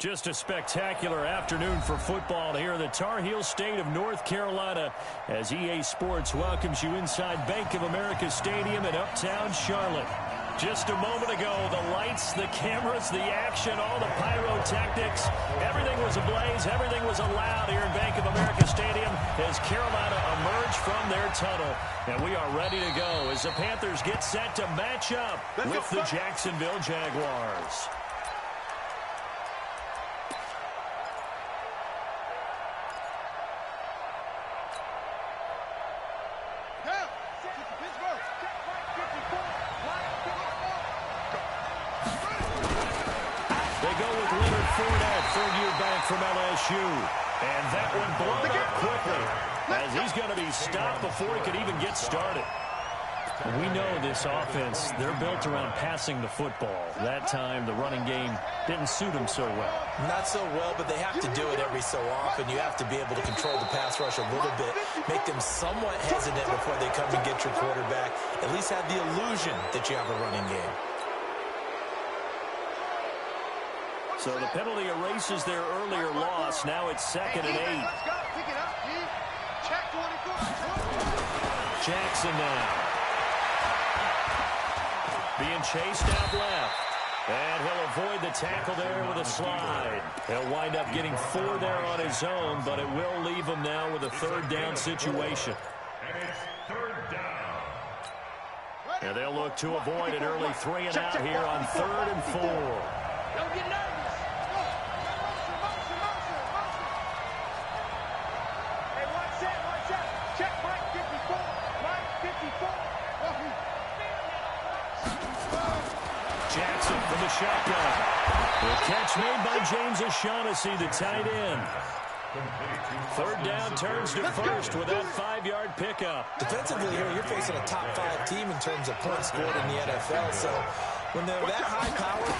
Just a spectacular afternoon for football here in the Tar Heel state of North Carolina as EA Sports welcomes you inside Bank of America Stadium in uptown Charlotte. Just a moment ago, the lights, the cameras, the action, all the pyrotechnics, everything was ablaze, everything was allowed here in Bank of America Stadium as Carolina emerged from their tunnel. And we are ready to go as the Panthers get set to match up with the Jacksonville Jaguars. From LSU, and that one blown up quickly as he's going to be stopped before he could even get started. We know this offense, they're built around passing the football. That time, the running game didn't suit them so well. Not so well, but they have to do it every so often. You have to be able to control the pass rush a little bit, make them somewhat hesitant before they come and get your quarterback, at least have the illusion that you have a running game. So the penalty erases their earlier loss. Now it's 2nd and 8. Jackson now. Being chased out left. And he'll avoid the tackle there with a slide. He'll wind up getting 4 there on his own, but it will leave him now with a 3rd down situation. And it's 3rd down. And they'll look to avoid an early 3 and out here on 3rd and 4. Don't get nervous. Jackson from the shotgun. The catch made by James O'Shaughnessy, the tight end. 3rd down turns to 1st with that 5-yard pickup. Defensively here, you're facing a top 5 team in terms of points scored in the NFL. So when they're that high powered,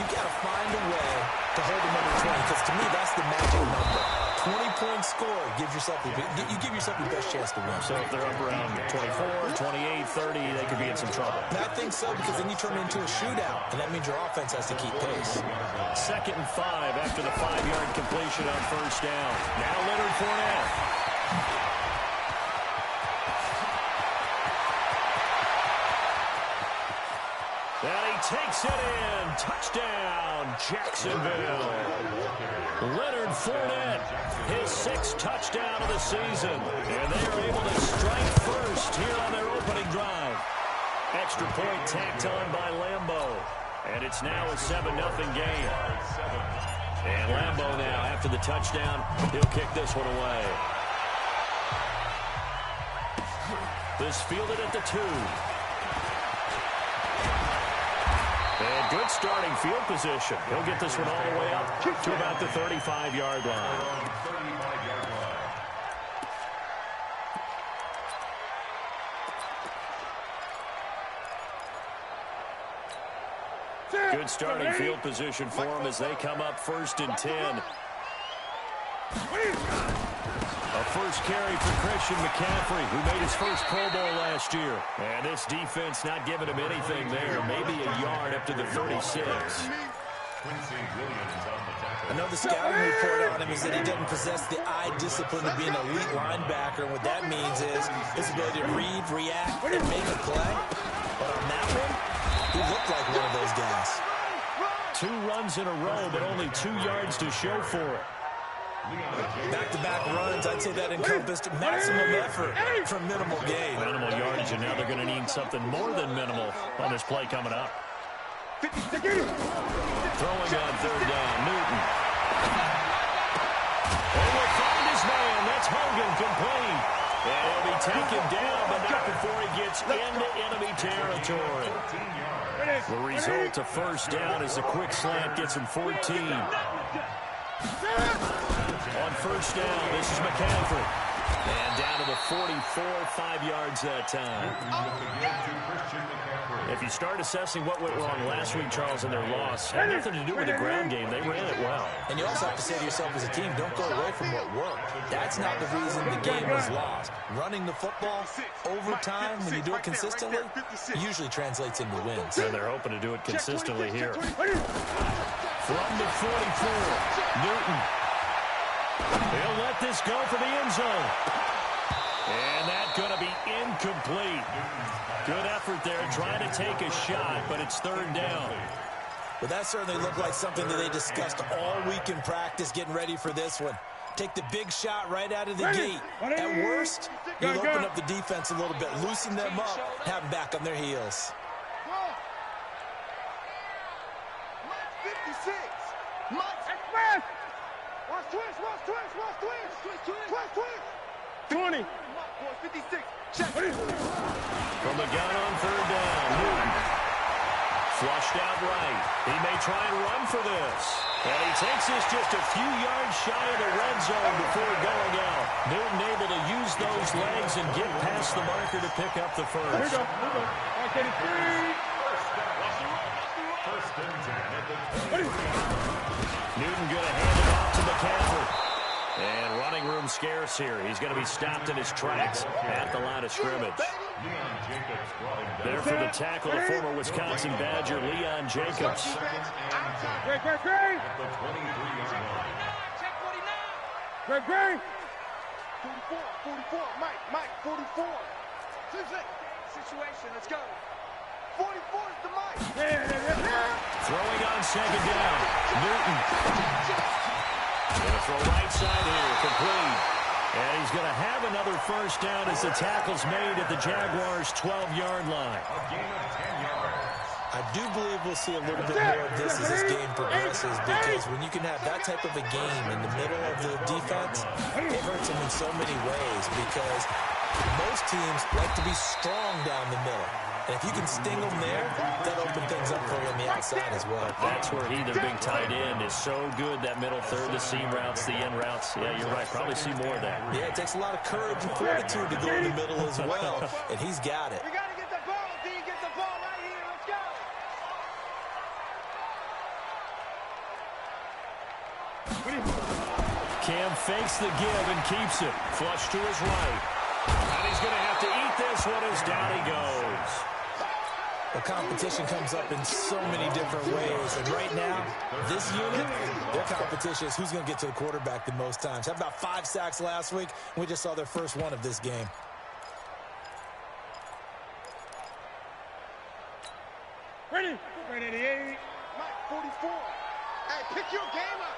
you've got to find a way to hold them under 20. Because to me, that's the magic number. 20-point score gives yourself you give yourself your best chance to win. So if they're up around 24, 28, 30, they could be in some trouble. And I think so, because then you turn it into a shootout, and that means your offense has to keep pace. 2nd and 5 after the 5-yard completion on 1st down. Now Leonard Fournette. And he takes it in. Touchdown, Jacksonville. Leonard Fournette, his 6th touchdown of the season. And they are able to strike first here on their opening drive. Extra point tacked on by Lambeau. And it's now a 7-0 game. And Lambeau now, after the touchdown, he'll kick this one away. This fielded at the 2. And good starting field position. He'll get this one all the way up to about the 35-yard line. Good starting field position for them as they come up 1st and 10. A first carry for Christian McCaffrey, who made his first Pro Bowl last year. And this defense not giving him anything there. Maybe a yard up to the 36. I know the scouting report on him is that he doesn't possess the eye discipline to be an elite linebacker. And what that means is his ability to read, react, and make a play. But on that one, he looked like one of those guys. 2 runs in a row, but only 2 yards to show for it. Back-to-back runs, I'd say that encompassed maximum effort for minimal gain. Minimal yardage, and now they're going to need something more than minimal on this play coming up. Throwing on 3rd down, Newton. They will find his man. That's Hogan, complete. And he'll be taken down, but not before he gets into enemy territory. The result of 1st down is a quick slant gets him 14. On 1st down, this is McCaffrey. And down to the 44, 5 yards that time. If you start assessing what went wrong last week, Charles, in their loss, had nothing to do with the ground game. They ran it well. And you also have to say to yourself as a team, don't go away from what worked. That's not the reason the game was lost. Running the football over time, when you do it consistently, usually translates into wins. And they're hoping to do it consistently here. From the 44. Newton. He'll let this go for the end zone. And that's going to be incomplete. Good effort there trying to take a shot, but it's third down. Well, that certainly looked like something that they discussed all week in practice getting ready for this one. Take the big shot right out of the gate. At worst, you'll open up the defense a little bit, loosen them up, have them back on their heels. 56. Express. Watch twist. 20. 56. Check. From the gun on third down, Newton. Flushed out right. He may try and run for this. And he takes this just a few yards shy of the red zone before going out. Newton able to use those legs and get past the marker to pick up the first. Here we go. First and 10 at the 20. Newton going to hand it off to McCaffrey. And running room scarce here. He's going to be stopped in his tracks at the line of scrimmage. There for the tackle, the former Wisconsin Badger, Leon Jacobs. Great. 44. Mike, 44. Situation, let's go. 44 is the Mike. Throwing on second down. Newton. Going to throw right side here, complete. And he's going to have another first down as the tackle's made at the Jaguars' 12-yard line. A gain of 10 yards. I do believe we'll see a little bit more of this as this game progresses, because when you can have that type of a game in the middle of the defense, it hurts them in so many ways, because most teams like to be strong down the middle. And if you can sting them there, that'll open things up for you on the outside as well. That's where he, the big tight end, is so good, that middle third, the seam routes, the in routes. Yeah, you're right. Probably see more of that. Yeah, it takes a lot of courage and fortitude to go in the middle as well, and he's got it. We got to get the ball, D. Get the ball right here. Let's go. Cam fakes the give and keeps it. Flush to his right. And he's going to have to eat this one as down he goes. The competition comes up in so many different ways. And right now, this unit, their competition is who's going to get to the quarterback the most times. Had about 5 sacks last week, and we just saw their first one of this game. Ready, 88. Mike, 44. Hey, pick your game up.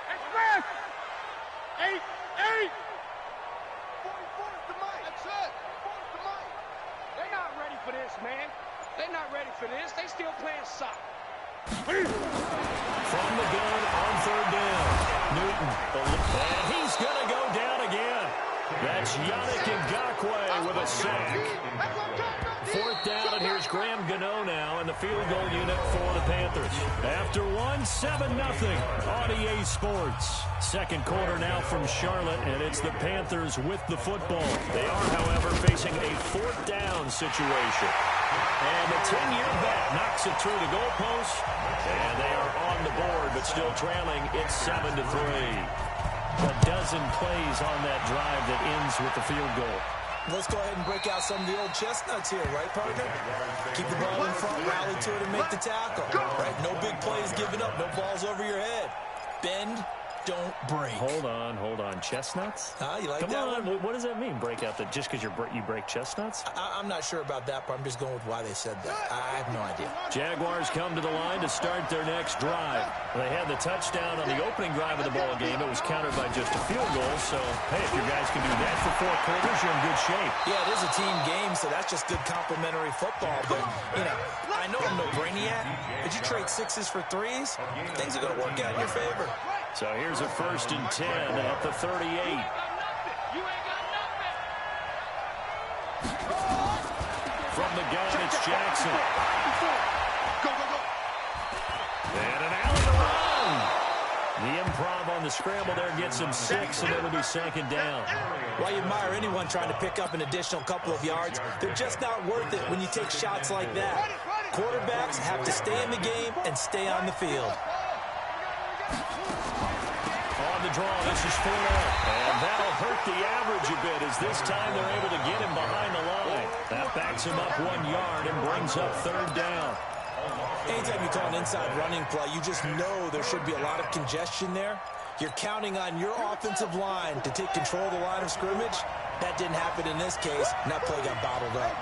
Express. 8. 44 is the Mike. That's it. 4 is the Mike. They're not ready for this, man. They're not ready for this. They still playing soccer. From the gun on third down, Newton. And he's going to go down again. That's Yannick Ngakoue with a sack. Fourth down, and here's Graham Gano now in the field goal unit for the Panthers. After one, 7-0 on EA Sports. Second quarter now from Charlotte, and it's the Panthers with the football. They are, however, facing a fourth down situation. And the 10-year bet knocks it through the goalpost, and they are on the board, but still trailing. It's 7-3. A dozen plays on that drive that ends with the field goal. Let's go ahead and break out some of the old chestnuts here, right, partner? Keep the ball in front, rally to it, and make the tackle. Right? No big plays given up, no balls over your head. Bend, don't break. Hold on. Chestnuts? You like Come that on. one? What does that mean, break out that just because you break chestnuts? I'm not sure about that, but I'm just going with why they said that. I have no idea. Jaguars come to the line to start their next drive. They had the touchdown on the opening drive of the ball game. It was countered by just a field goal. So, hey, if you guys can do that for 4 quarters, you're in good shape. Yeah, it is a team game, so that's just good complimentary football. But, I know I'm no brainiac, but you trade 6s for 3s, things are going to work out in your favor. So here's a 1st and 10 at the 38. From the gun, it's Jackson. And an alley to run. The improv on the scramble there gets him 6, and it'll be 2nd down. While you admire anyone trying to pick up an additional couple of yards, they're just not worth it when you take shots like that. Quarterbacks have to stay in the game and stay on the field. On the draw, this is 4. And that'll hurt the average a bit, as this time they're able to get him behind the line. That backs him up 1 yard and brings up 3rd down. Anytime you call an inside running play, you just know there should be a lot of congestion there. You're counting on your offensive line to take control of the line of scrimmage. That didn't happen in this case, and that play got bottled up.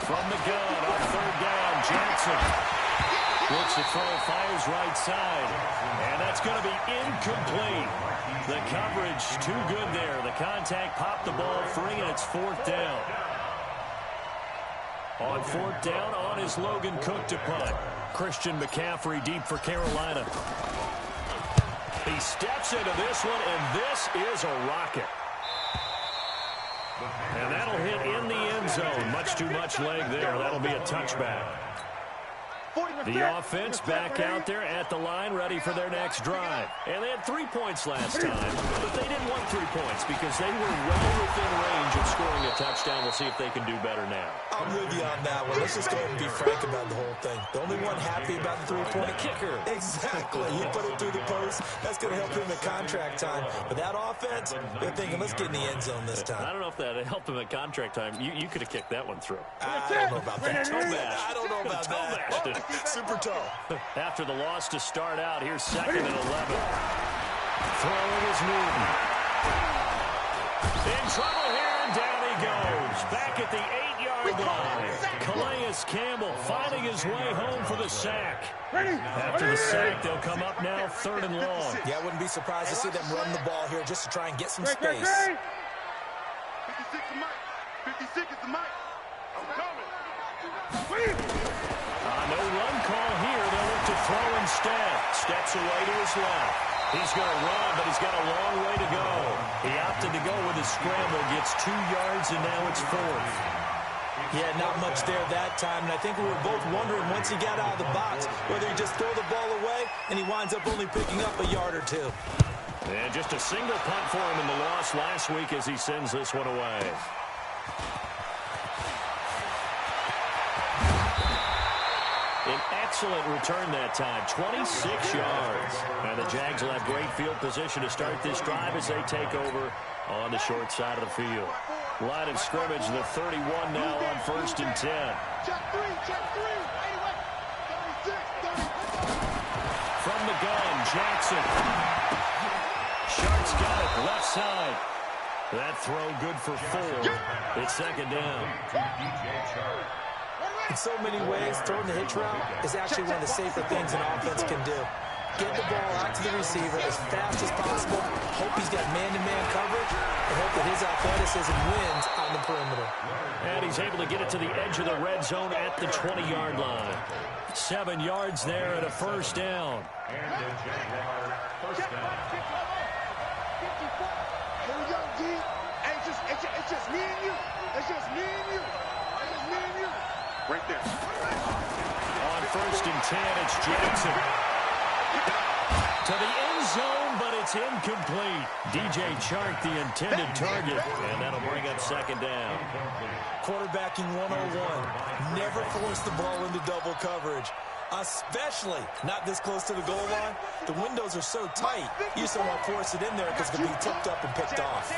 From the gun on third down, Jackson looks to throw, fires right side, and that's going to be incomplete. The coverage too good there. The contact popped the ball free, and it's fourth down. On fourth down, on is Logan Cook to punt. Christian McCaffrey deep for Carolina. He steps into this one, and this is a rocket. And that'll hit in the end zone. Much too much leg there. That'll be a touchback. The offense back out there at the line, ready for their next drive. And they had 3 points last time, but they didn't want 3 points because they were well within range of scoring a touchdown. We'll see if they can do better now. I'm with you on that one. Let's just go ahead and be frank about the whole thing. The only one happy about the three-point kicker. Exactly. He put it through the post. That's going to help him in contract time. But that offense, they're thinking, let's get in the end zone this time. I don't know if that helped him at contract time. You could have kicked that one through. I don't know about that. I don't know about that. Super tall. After the loss to start out, here's second and 11. Throwing is Newton. In trouble here, and down he goes. Back at the 8-yard line. Calais Campbell finding his way home for the sack. After the sack, they'll come up now third and long. Yeah, I wouldn't be surprised to see them run the ball here just to try and get some space. 56 is the mic. 56 is the mic. I'm coming. No run call here. They'll look to throw instead. Steps away to his left. He's going to run, but he's got a long way to go. He opted to go with his scramble, gets 2 yards, and now it's fourth. Yeah, not much there that time, and I think we were both wondering once he got out of the box whether he just throw the ball away, and he winds up only picking up a yard or two. And just a single punt for him in the loss last week as he sends this one away. An excellent return that time, 26 yards. And the Jags will have great field position to start this drive as they take over on the short side of the field. Line of scrimmage, the 31 now on 1st and 10. Check three. 36, 30. From the gun, Jackson. Sharp's got it, left side. That throw good for 4. It's second down. In so many ways, throwing the hitch route is actually one of the safer things an offense can do. Get the ball out to the receiver as fast as possible, hope he's got man-to-man coverage, and hope that his athleticism wins on the perimeter. And he's able to get it to the edge of the red zone at the 20-yard line. 7 yards there and a first down. And the Jaguars first down. Here we go, D. It's just me and you. It's just me and you. Right there. On 1st and 10, it's Jackson. To the end zone, but it's incomplete. DJ Chark, the intended target, and that'll bring up second down. Quarterbacking 101. Never force the ball into double coverage, especially not this close to the goal line. The windows are so tight, you just don't want to force it in there because it could be tipped up and picked off.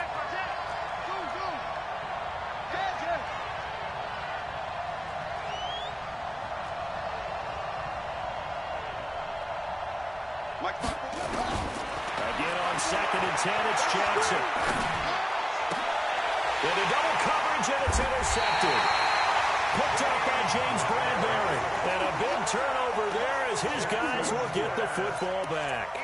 Again on 2nd and 10, it's Jackson. Into double coverage, and it's intercepted. Picked up by James Bradbury. And a big turnover there as his guys will get the football back.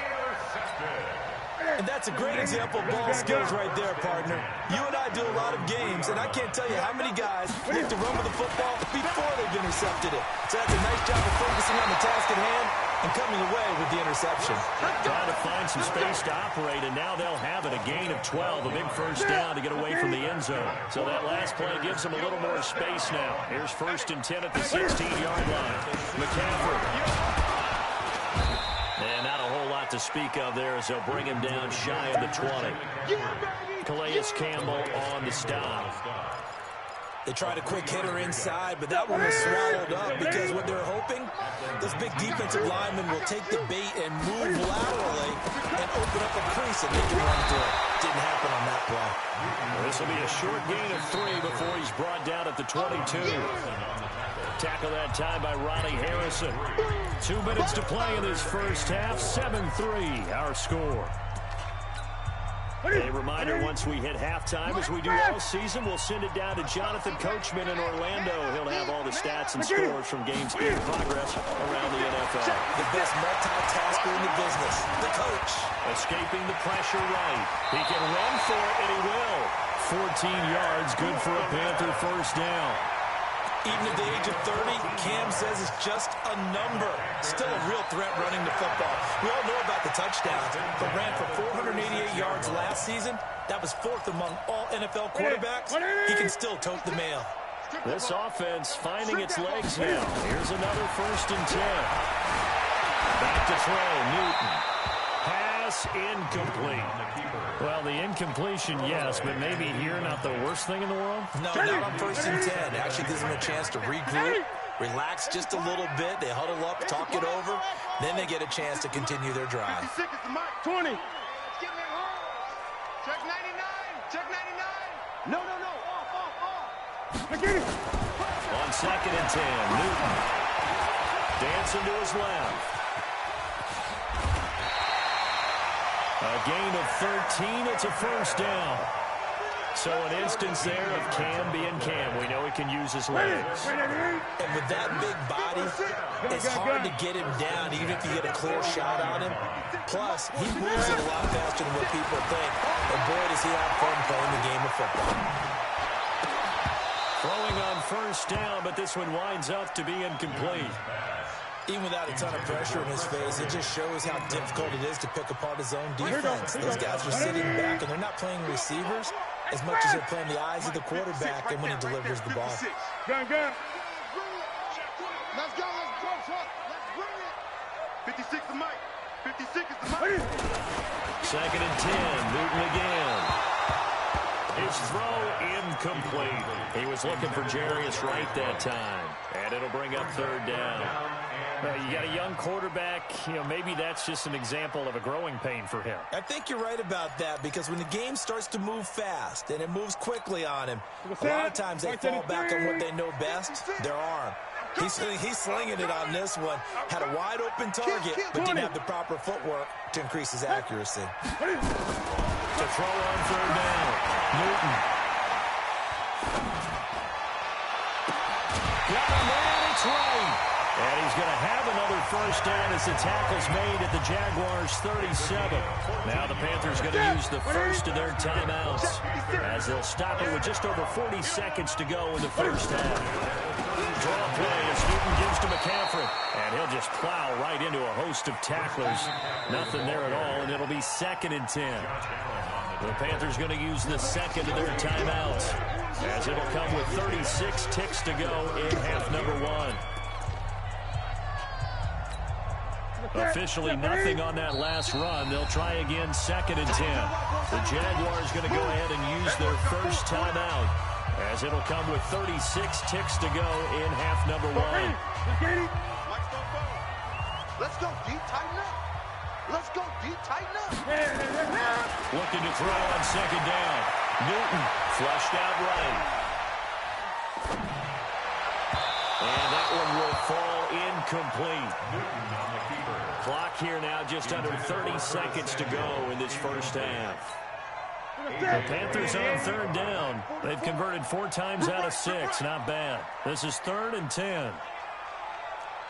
And that's a great example of ball skills right there, partner. You and I do a lot of games, and I can't tell you how many guys look to run with the football before they've intercepted it. So that's a nice job of focusing on the task at hand and coming away with the interception. Trying to find some space to operate, and now they'll have it. A gain of 12, a big first down to get away from the end zone. So that last play gives them a little more space now. Here's 1st and 10 at the 16-yard line. McCaffrey. And not a whole lot to speak of there as they'll bring him down shy of the 20. Calais Campbell on the stop. They tried a quick hitter inside, but that one was swallowed up because what they're hoping, those big defensive linemen will take the bait and move laterally and open up a crease and they can run through it. Didn't happen on that play. This will be a short gain of 3 before he's brought down at the 22. Tackle that time by Ronnie Harrison. 2 minutes to play in this first half. 7-3 our score. A reminder, once we hit halftime, as we do all season, we'll send it down to Jonathan Coachman in Orlando. He'll have all the stats and scores from games in progress around the NFL. The best multitasker in the business, the coach. Escaping the pressure right. He can run for it, and he will. 14 yards, good for a Panther first down. Even at the age of 30, Cam says it's just a number. Still a real threat running the football. We all know about the touchdowns, but ran for 488 yards last season. That was 4th among all NFL quarterbacks. He can still tote the mail. This offense finding its legs now. Here's another 1st and 10. Back to throw, Newton. Pass incomplete. Well, the incompletion, yes, but maybe here not the worst thing in the world? No, not on 1st and 10. Actually gives them a chance to regroup, relax just a little bit. They huddle up, talk it over. Then they get a chance to continue their drive. 20. Check 99. Check 99. No. Off. On 2nd and 10, Newton. Dancing to his left. A gain of 13, it's a first down. So an instance there of Cam being Cam. We know he can use his legs. And with that big body, it's hard to get him down, even if you get a clear shot on him. Plus, he moves it a lot faster than what people think. And boy, does he have fun playing the game of football. Throwing on first down, but this one winds up to be incomplete. Even without a ton of pressure in his face, it just shows how difficult it is to pick apart his own defense. Those guys are sitting back, and they're not playing receivers as much as they're playing the eyes of the quarterback and when he delivers the ball. Gun. Let's go. Let's bring it. 56 is Mike. 56 is the Mike. 2nd and 10, Newton again. His throw incomplete. He was looking for Jarius Wright that time, and it'll bring up 3rd down. You got a young quarterback, maybe that's just an example of a growing pain for him. I think you're right about that, because when the game starts to move fast and it moves quickly on him, a lot of times they fall back on what they know best, their arm. He's slinging it on this one. Had a wide open target, but didn't have the proper footwork to increase his accuracy. To throw on 3rd down, Newton. Got a man, it's right. And he's going to have another first down as the tackle's made at the Jaguars' 37. Now the Panthers going to use the first of their timeouts as they'll stop it with just over 40 seconds to go in the first half. Draw play as Newton gives to McCaffrey, and he'll just plow right into a host of tacklers. Nothing there at all, and it'll be 2nd and 10. The Panthers going to use the second of their timeouts as it'll come with 36 ticks to go in half number 1. Officially nothing on that last run. They'll try again 2nd and 10. The Jaguars going to go ahead and use their first timeout as it'll come with 36 ticks to go in half number 1. Let's go deep, tighten up. Let's go deep, tighten up. Looking to throw on 2nd down. Newton flushed out right. And that one will fall incomplete. Clock here now just under 30 seconds to go in this first half. The Panthers on 3rd down. They've converted 4 times out of 6. Not bad. This is 3rd and 10.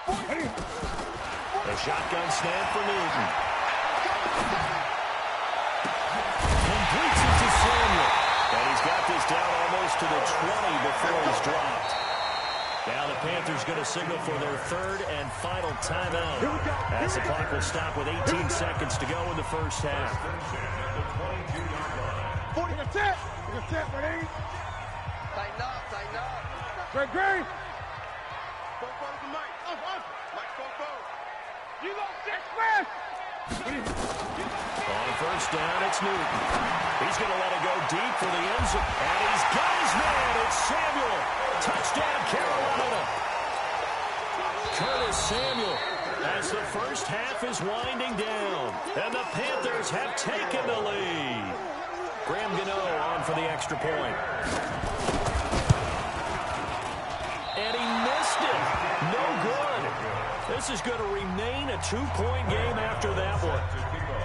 A shotgun snap for Newton. Completes it to Samuel. And he's got this down almost to the 20 before he's dropped. Now the Panthers going to signal for their 3rd and final timeout as the clock will stop with 18 seconds to go in the first half. 40 attack. Tighten up. Great. Mike. You go 6 man. On first down, it's Newton. He's going to let it go deep for the end zone. And he's got his man. It's Samuel. Touchdown, Carolina. Curtis Samuel, as the first half is winding down. And the Panthers have taken the lead. Graham Gano on for the extra point. And he missed it. No good. This is going to remain a 2-point game after that one.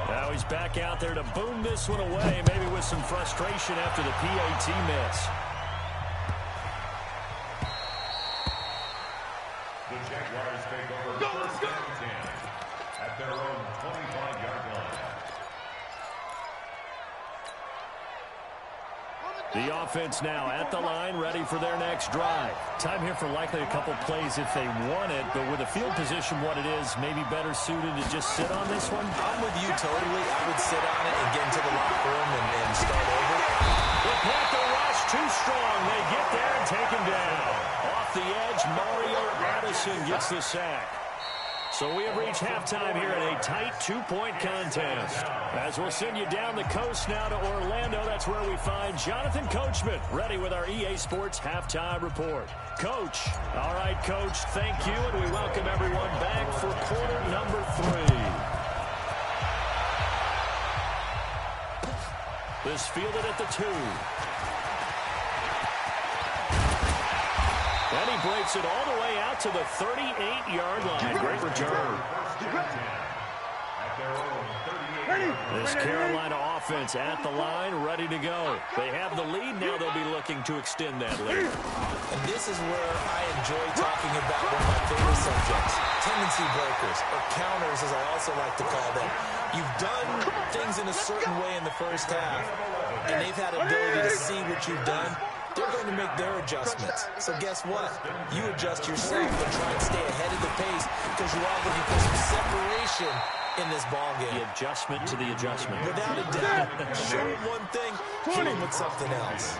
Now he's back out there to boom this one away, maybe with some frustration after the PAT miss. The Jaguars take over first and 10 at their own 25-yard line. The offense now at the line, ready for their next drive. Time here for likely a couple plays if they want it, but with the field position what it is, maybe better suited to just sit on this one? I'm with you totally. I would sit on it and get into the locker room and start over. The Panther rush too strong. They get there and take him down. Off the edge, Mario Addison gets the sack. So we have reached halftime here in a tight 2-point contest. As we'll send you down the coast now to Orlando, that's where we find Jonathan Coachman, ready with our EA Sports Halftime Report. Coach. All right, Coach, thank you, and we welcome everyone back for quarter number 3. This fielded at the 2. And he breaks it all the way out to the 38-yard line. Great return. This Carolina offense at the line, ready to go. They have the lead. Now they'll be looking to extend that lead. And this is where I enjoy talking about one of my favorite subjects, tendency breakers, or counters as I also like to call them. You've done things in a certain way in the first half, and they've had ability to see what you've done. They're going to make their adjustments. So guess what? You adjust yourself and try and stay ahead of the pace because you are looking for some separation in this ball game. The adjustment to the adjustment. Without a doubt. Show him one thing, hit him with something else.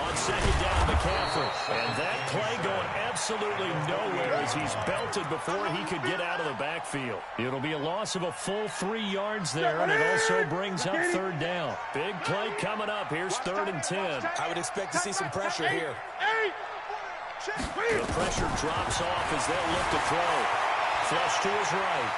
On second down, McCaffrey. And that play going absolutely nowhere as he's belted before he could get out of the backfield. It'll be a loss of a full 3 yards there, and it also brings up third down. Big play coming up. Here's 3rd and 10. I would expect to see some pressure here. The pressure drops off as they'll look to throw. Flush to his right.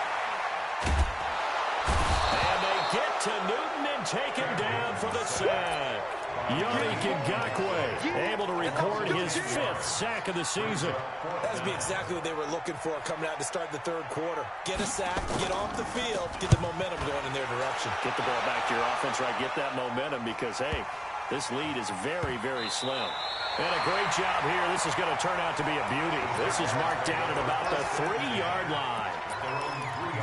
And they get to Newton and take him down for the sack. Yannick Ngakoue able to record his 5th sack of the season. That would be exactly what they were looking for coming out to start the 3rd quarter. Get a sack, get off the field, get the momentum going in their direction. Get the ball back to your offense, right? Get that momentum because, hey, this lead is very, very slim. And a great job here. This is going to turn out to be a beauty. This is marked down at about the 3-yard line.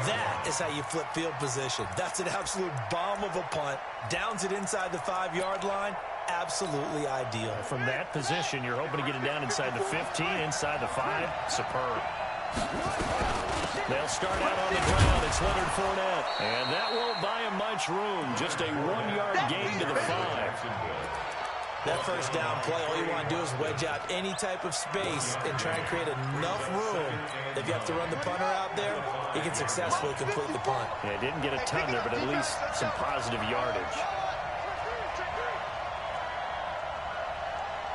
That is how you flip field position. That's an absolute bomb of a punt. Downs it inside the 5-yard line. Absolutely ideal. From that position, you're hoping to get it down inside the 15, inside the 5. Superb. They'll start out on the ground. It's Leonard Fournette. And that won't buy him much room. Just a 1-yard gain to the 5. That first down play, all you want to do is wedge out any type of space and try and create enough room. If you have to run the punter out there, he can successfully complete the punt. Yeah, didn't get a ton there, but at least some positive yardage.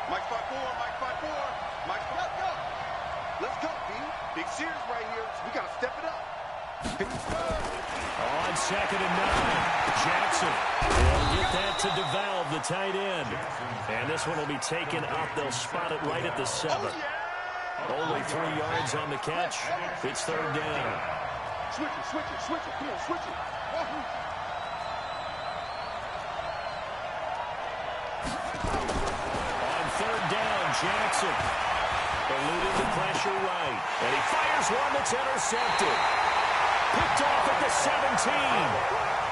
Mike 5-4, Mike 5-4, Mike 5-4. Let's go, B. Big series right here. We got to step it up. On 2nd and 9, Jackson. They'll get that to DeValve, the tight end. And this one will be taken up. They'll spot it right at the 7. Only 3 yards on the catch. It's 3rd down. Switch it, switch it, switch it. Come on, switch it. On 3rd down, Jackson. Eluding the pressure right. And he fires one that's intercepted. Picked off at the 17.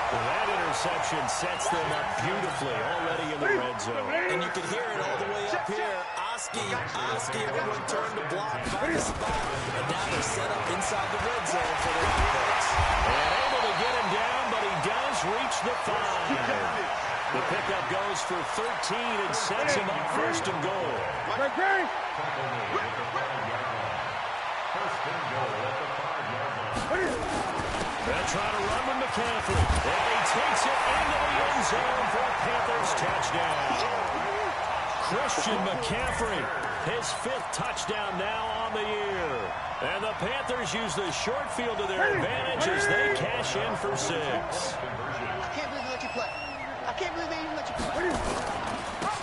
Well, that interception sets them up beautifully already in the red zone. And you can hear it all the way up here. Oski, everyone turned to block, find a spot. And now they're set up inside the red zone for their offense. And able to get him down, but he does reach the 5. The pickup goes for 13 and sets him up 1st and goal. First and goal at the 5. They'll try to run with McCaffrey. And he takes it into the end zone for a Panthers touchdown. Christian McCaffrey, his 5th touchdown now on the year. And the Panthers use the short field to their advantage as they cash in for 6. I can't believe they let you play. I can't believe they even let you play.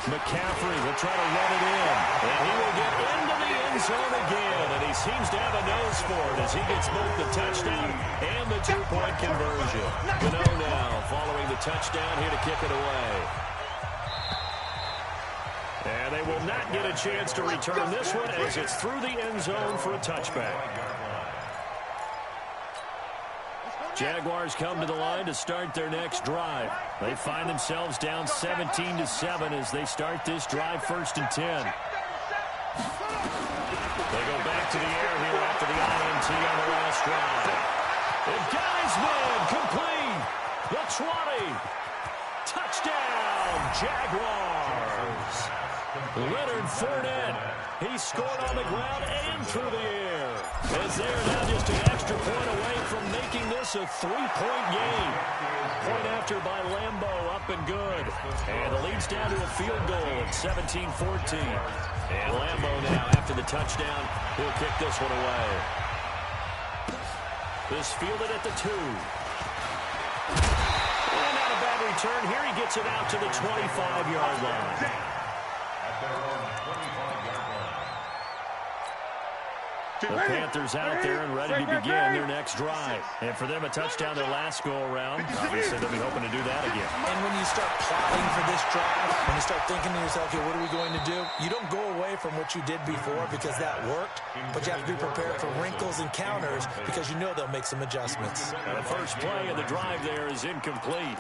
McCaffrey will try to run it in, and he will get into the end zone again, and he seems to have a nose for it as he gets both the touchdown and the 2-point conversion. Gano now following the touchdown here to kick it away. And they will not get a chance to return this one as it's through the end zone for a touchback. Jaguars come to the line to start their next drive. They find themselves down 17-7 as they start this drive 1st and 10. They go back to the air here after the INT on the last drive. And guys man, complete. The 20. Touchdown, Jaguars. Leonard Fournette, he scored on the ground and through the air. As they are now just an extra point away from making this a 3-point game. Point after by Lambeau, up and good. And the lead's down to a field goal at 17-14. And Lambeau now, after the touchdown, he'll kick this one away. This fielded at the 2. And not a bad return. Here he gets it out to the 25-yard line. The Panthers out there and ready to begin their next drive. And for them, a touchdown their last go-around. Obviously, they'll be hoping to do that again. And when you start plotting for this drive, when you start thinking to yourself, okay, what are we going to do? You don't go away from what you did before because that worked, but you have to be prepared for wrinkles and counters because you know they'll make some adjustments. And the first play of the drive there is incomplete.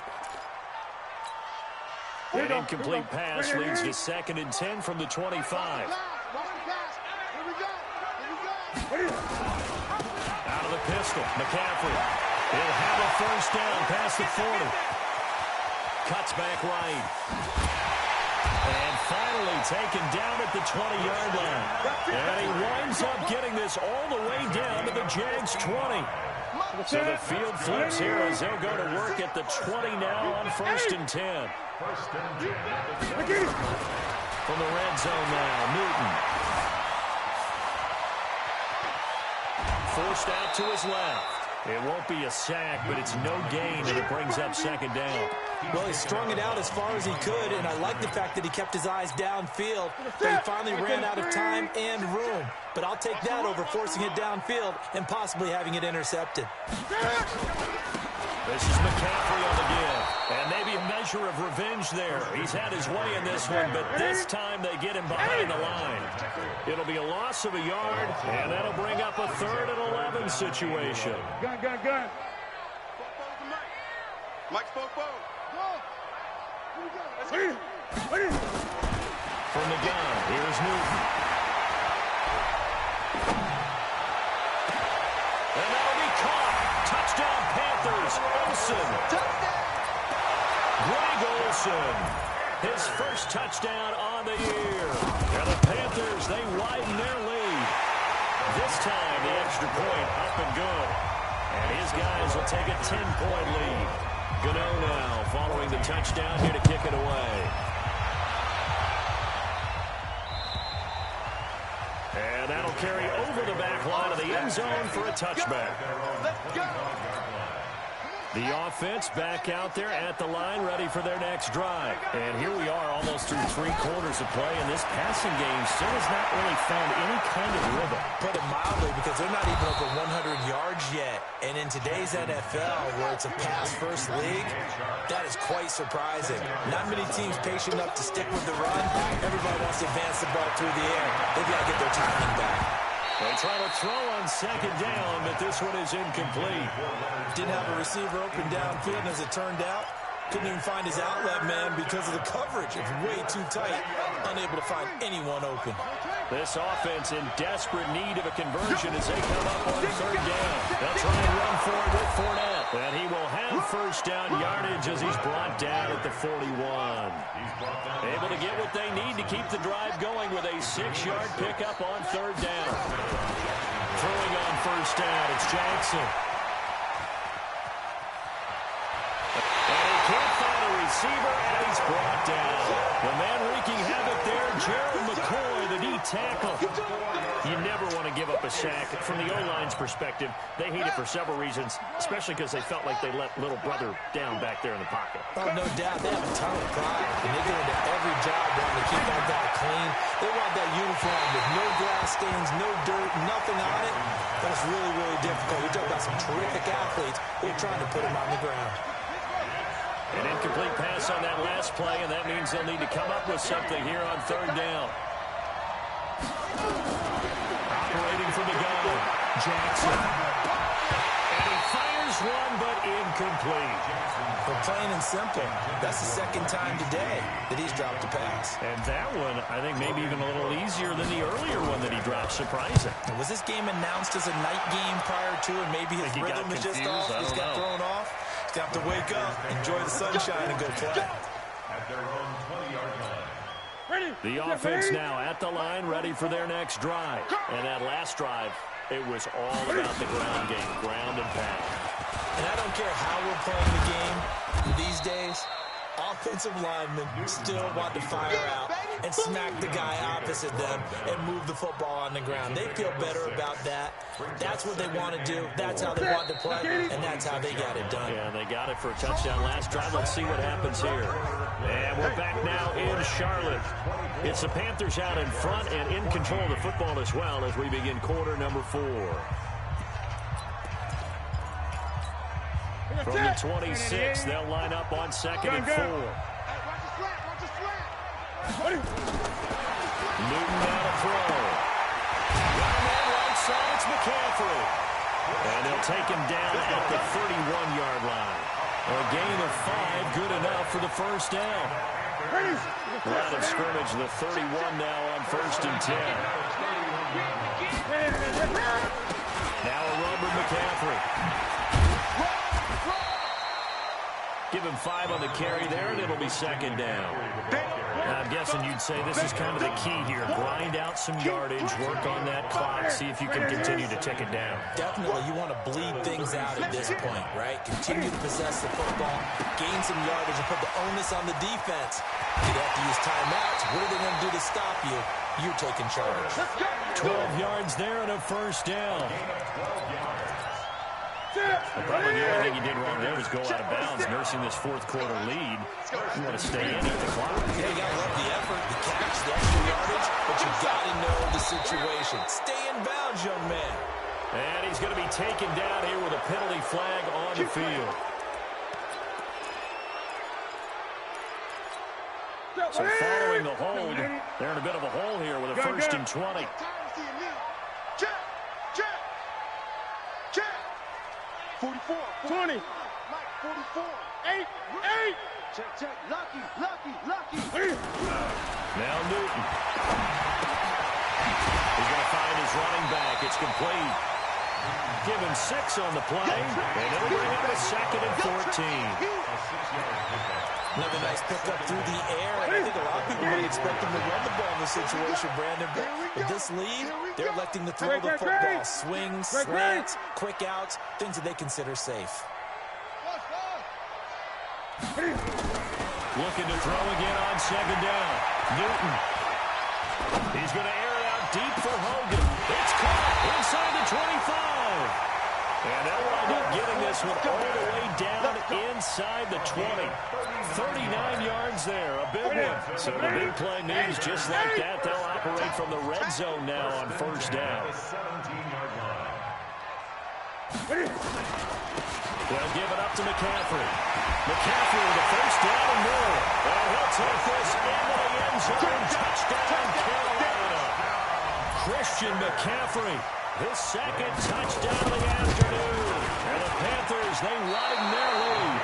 An incomplete pass leads to 2nd and 10 from the 25. Out of the pistol, McCaffrey. He'll have a first down past the 40. Cuts back right. And finally taken down at the 20-yard line. And he winds up getting this all the way down to the Jags 20. So the field flips here as they'll go to work at the 20 now on 1st and 10. From the red zone now, Newton. Forced out to his left. It won't be a sack, but it's no gain, and it brings up 2nd down. Well, he strung it out as far as he could, and I like the fact that he kept his eyes downfield, but he finally ran out of time and room. But I'll take that over forcing it downfield and possibly having it intercepted. This is McCaffrey on the give, and maybe a measure of revenge there. He's had his way in this one, but this time they get him behind the line. It'll be a loss of a yard, and that'll bring up a 3rd and 11 situation. Gun. Mike spoke. From the gun, here's Newton. And that'll be caught. Touchdown Panthers. Olsen. Greg Olsen. His first touchdown on the year. And the Panthers, they widen their lead. This time, the extra point up and good. And his guys will take a 10-point lead. Gano now following the touchdown here to kick it away. And that'll carry over the back line of the end zone for a touchback. Let's go. The offense back out there at the line, ready for their next drive. And here we are almost through 3 quarters of play, and this passing game still has not really found any kind of rhythm. Put it mildly, because they're not even over 100 yards yet. And in today's NFL, where it's a pass-first league, that is quite surprising. Not many teams patient enough to stick with the run. Everybody wants to advance the ball through the air. They've got to get their timing back. They try to throw on 2nd down, but this one is incomplete. Didn't have a receiver open downfield, and as it turned out, couldn't even find his outlet man because of the coverage. It's way too tight, unable to find anyone open. This offense in desperate need of a conversion as they come up on 3rd down. They'll try and run for it with Fournette, and he will have first down yardage as he's brought down at the 41. Able to get what they need to keep the drive going with a 6-yard pickup on 3rd down. Throwing on 1st first down. It's Jackson. And he can't find a receiver, and he's brought down. The man wreaking havoc there, Gerald McCoy, the D tackle. You never want to give up a sack. From the O-line's perspective, they hate it for several reasons, especially because they felt like they let little brother down back there in the pocket. Oh, no doubt. They have a ton of pride, and they go into every job wanting to keep that guy clean. They want that uniform with no grass stains, no dirt, nothing on it. But it's really, really difficult. We talk about some terrific athletes who are trying to put him on the ground. An incomplete pass on that last play, and that means they'll need to come up with something here on third down. Operating from the gun, Jackson. And he fires one, but incomplete. Well, plain and simple, that's the second time today that he's dropped a pass. And that one, I think, maybe even a little easier than the earlier one that he dropped. Surprising. Was this game announced as a night game prior to, and maybe his rhythm is just off? He's got thrown off. He's got to wake up, enjoy the sunshine, and go play. At their own 20-yard line. The offense now at the line, ready for their next drive. And that last drive, it was all about the ground game, ground and pound. And I don't care how we're playing the game these days, offensive linemen still want to fire out and smack the guy opposite them and move the football on the ground. They feel better about that. That's what they want to do. That's how they want to play, and that's how they got it done. Yeah, they got it for a touchdown last drive. Let's see what happens here. And we're back now in Charlotte. It's the Panthers out in front and in control of the football as well as we begin quarter number 4. From the 26, they'll line up on 2nd and 4. Newton now to throw. One man right side, it's McCaffrey. And they'll take him down at the 31-yard line. A gain of 5, good enough for the first down. Line of scrimmage, the 31 now on 1st and 10. Now a run with McCaffrey. Give him 5 on the carry there, and it'll be 2nd down. I'm guessing you'd say this is kind of the key here. Grind out some yardage, work on that clock, see if you can continue to tick it down. Definitely, you want to bleed things out at this point, right? Continue to possess the football, gain some yardage, and put the onus on the defense. You'd have to use timeouts. What are they going to do to stop you? You're taking charge. 12 yards there and a first down. Probably the only thing he did wrong there was go out of bounds, nursing this 4th quarter lead. You want to stay in at the clock. Yeah, you got to love the effort, the catch, the extra yardage, but you got to know the situation. Stay in bounds, young man. And he's going to be taken down here with a penalty flag on the field. So following the hold, they're in a bit of a hole here with a 1st and 20. Check. 44, 20. Mike, 44. 8. Check. Lucky. Now Newton. He's going to find his running back. It's complete. Give him 6 on the play, and it'll bring up a 2nd and 14. Another nice pickup through the air, and I think a lot of people may expect him to run the ball in this situation, Brandon. But with this lead, they're electing to throw the football. Swings, slants, quick outs, things that they consider safe. Looking to throw again on 2nd down. Newton. He's going to air it out deep for Hogan. It's caught inside the 25. And they'll wind up getting this one all the way down inside the 20. 39 yards there, a big one. So the big play means just like that, they'll operate from the red zone now on 1st down. They'll give it up to McCaffrey. McCaffrey with the 1st down and more. And he'll take this into the end zone. Touchdown, Carolina. Christian McCaffrey. His 2nd touchdown of the afternoon. And the Panthers, they widen their lead.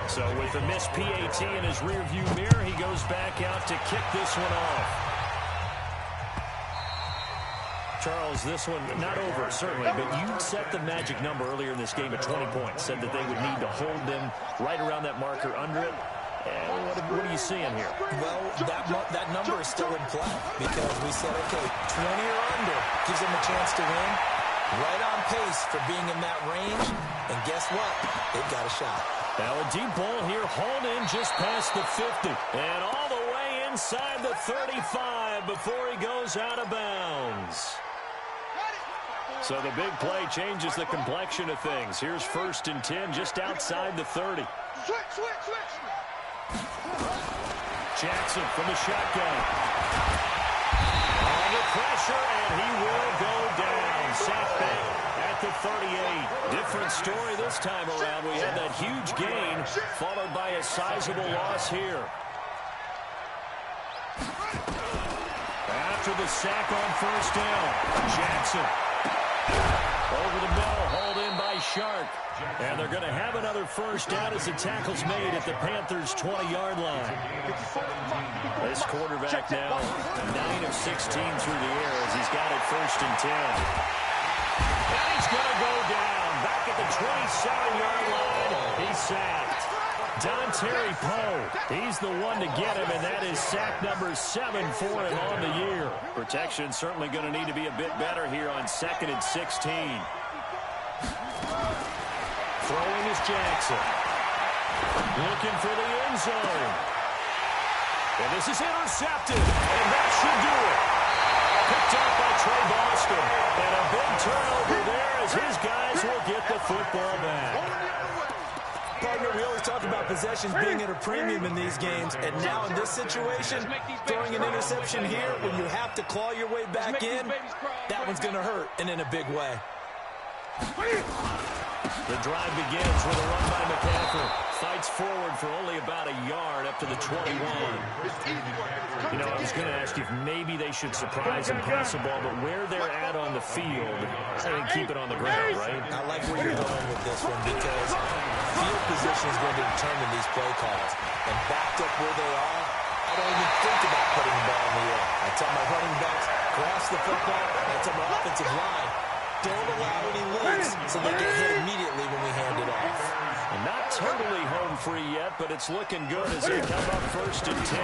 So with the missed PAT in his rearview mirror, he goes back out to kick this one off. Charles, this one not over, certainly, but you set the magic number earlier in this game at 20 points, said that they would need to hold them right around that marker under it. And what are you seeing here? Well, that number is still in play because we said, okay, 20 or under gives them a chance to win. Right on pace for being in that range. And guess what? They've got a shot. Now a deep ball here, hauled in just past the 50. And all the way inside the 35 before he goes out of bounds. So the big play changes the complexion of things. Here's 1st and 10 just outside the 30. Switch. Jackson from the shotgun. Under pressure, and he will go down. Sacked back at the 38. Different story this time around. We had that huge gain, followed by a sizable loss here. After the sack on 1st down, Jackson. Over the middle, hauled in by Shark. And they're going to have another 1st down as the tackle's made at the Panthers' 20-yard line. This quarterback now 9 of 16 through the air as he's got it 1st and 10. And he's going to go down back at the 27-yard line. He's sacked. Dontari Poe, he's the one to get him, and that is sack number 7 for him on the year. Protection certainly going to need to be a bit better here on 2nd and 16. Throwing is Jackson. Looking for the end zone. And this is intercepted, and that should do it. Picked up by Trey Boston. And a big turnover there as his guys will get the football back. Partner, we always talk about possessions being at a premium in these games, and now in this situation, throwing an interception here when you have to claw your way back in, that one's going to hurt, and in a big way. The drive begins with a run by McCaffrey. Fights forward for only about a yard up to the 21. You know, I was going to ask you if maybe they should surprise and pass the ball, but where they're at on the field, I think keep it on the ground, right? I like where you're going with this one because field position is going to determine these play calls. And backed up where they are, I don't even think about putting the ball in the air. I tell my running backs, grasp the football, and I tell my offensive line, don't allow any leaks so they get hit immediately when we hand it off. And not totally home free yet, but it's looking good as they come up 1st and 10.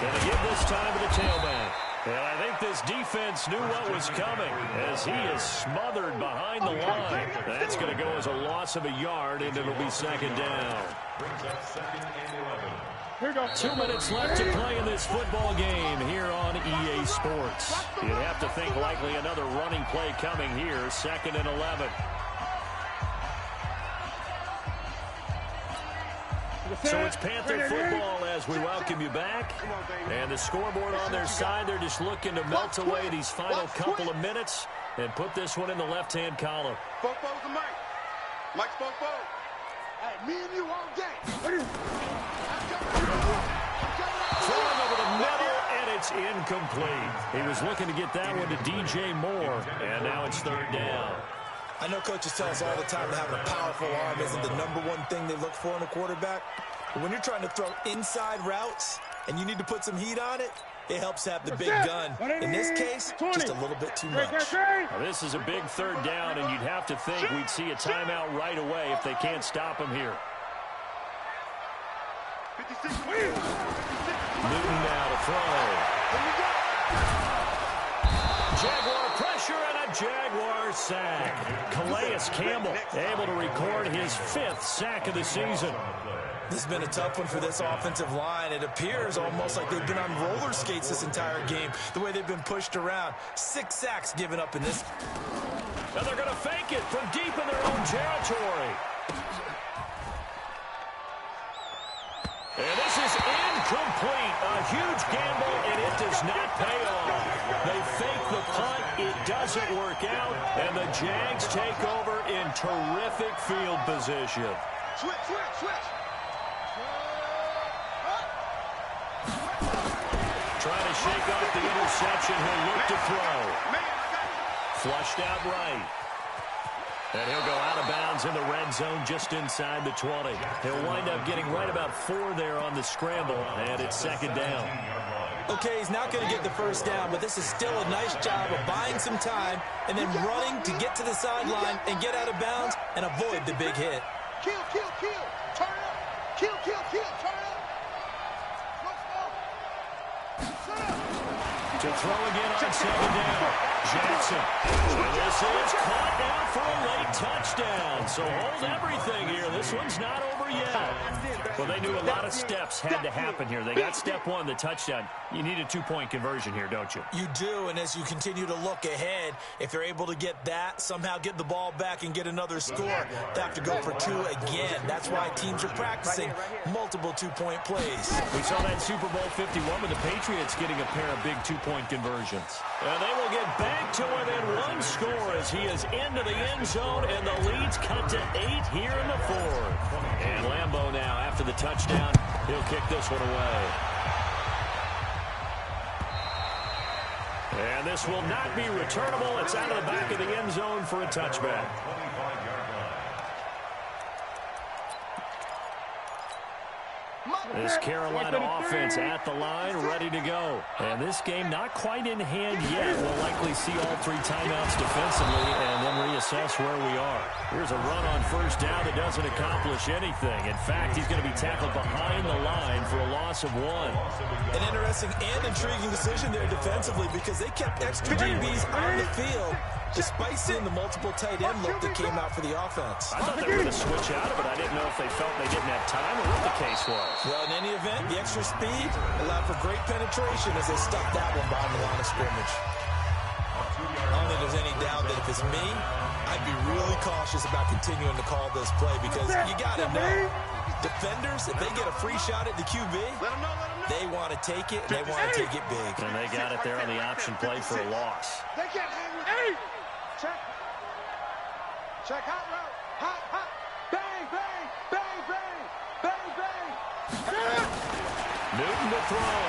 Gonna give this time to the tailback. And I think this defense knew what was coming as he is smothered behind the line. That's going to go as a loss of a yard, and it'll be 2nd down. Brings up 2nd and 11. 2 minutes left to play in this football game here on EA Sports. You'd have to think likely another running play coming here, 2nd and 11. So it's Panther football as we welcome you back. And the scoreboard on their side, they're just looking to melt away these final couple of minutes and put this one in the left-hand column. Fofo's the Mike. Mike's Fofo. Hey, me and you all day. Throwing over the middle, and it's incomplete. He was looking to get that one to DJ Moore, and now it's 3rd down. I know coaches tell us all the time that having a powerful arm isn't the #1 thing they look for in a quarterback. But when you're trying to throw inside routes and you need to put some heat on it, it helps have the big gun. In this case, just a little bit too much. Now, this is a big 3rd down, and you'd have to think we'd see a timeout right away if they can't stop him here. Newton now to throw. Jaguar pressure and a Jaguar sack. Calais Campbell able to record his 5th sack of the season. This has been a tough one for this offensive line. It appears almost like they've been on roller skates this entire game, the way they've been pushed around. 6 sacks given up in this. And they're going to fake it from deep in their own territory. And this is incomplete. A huge gamble, and it does not pay off. They fake the punt. It doesn't work out, and the Jags take over in terrific field position. Switch. Trying to shake off the interception. He'll look to throw. Flushed out right. And he'll go out of bounds in the red zone just inside the 20. He'll wind up getting right about 4 there on the scramble, and it's 2nd down. Okay, he's not going to get the 1st down, but this is still a nice job of buying some time and then running to get to the sideline and get out of bounds and avoid the big hit. Kill. Turn up. Kill. Turn up. To throw again on 2nd down. Jackson. And this is caught now for a late touchdown. So hold everything here. This one's not over yet. Well, they knew a lot of steps had to happen here. They got step 1, the touchdown. You need a 2-point conversion here, don't you? You do, and as you continue to look ahead, if they're able to get that, somehow get the ball back and get another score, they have to go for 2 again. That's why teams are practicing multiple 2-point plays. We saw that Super Bowl 51 with the Patriots getting a pair of big 2-point conversions. And they will get back to within 1 score as he is into the end zone, and the lead's cut to 8 here in the 4th. And Lambeau now, after the touchdown, he'll kick this one away. And this will not be returnable. It's out of the back of the end zone for a touchback. This Carolina offense at the line, ready to go. And this game not quite in hand yet. We'll likely see all 3 timeouts defensively and then reassess where we are. Here's a run on 1st down that doesn't accomplish anything. In fact, he's going to be tackled behind the line for a loss of 1. An interesting and intriguing decision there defensively because they kept extra DBs on the field despite seeing the multiple tight end look that came out for the offense. I thought they were going to switch out of it. I didn't know if they felt they didn't have time or what the case was. Well, in any event, the extra speed allowed for great penetration as they stuck that one behind the line of scrimmage. I don't think there's any doubt that if it's me, I'd be really cautious about continuing to call this play because you got to know, defenders, if they get a free shot at the QB, they want to take it, and they want to take it big. And they got it there on the option play for a loss. They can't hang with me. Check. Check. Hot route. Hot, hot. Bang, bang, bang, bang, bang, bang. Newton to throw.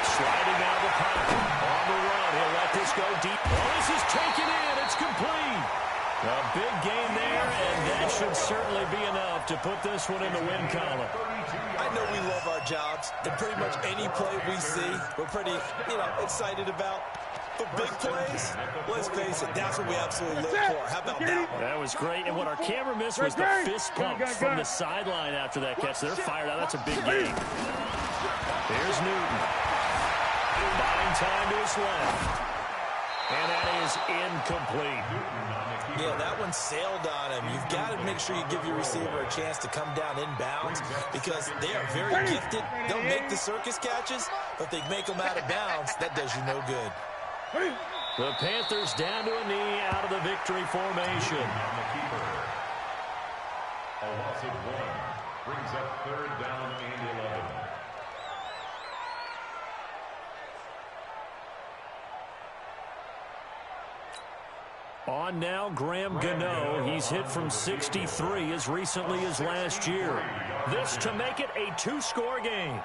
Sliding out of the pocket. On the run. He'll let this go deep. Oh, this is taken in. It's complete. A big gain there, and that should certainly be enough to put this one in the win column. I know we love our jobs, and pretty much any play we see, we're pretty, excited about. But big plays, let's face it, that's what we absolutely live for. How about that one? That was great, and what our camera missed was the fist pump from the sideline after that catch. They're fired out. That's a big gain. Here's Newton. Buying time to his left. And that is incomplete. Yeah, that one sailed on him. You've got to make sure you give your receiver a chance to come down inbounds because they are very gifted. They'll make the circus catches, but they make them out of bounds. That does you no good. The Panthers down to a knee out of the victory formation. A loss of 1 brings up 3rd down and 11. On now, Graham Gano. He's hit from 63 as recently as last year. This to make it a 2-score game.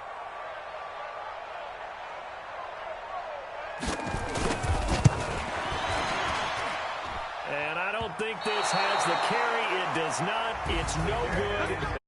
And I don't think this has the carry. It does not. It's no good.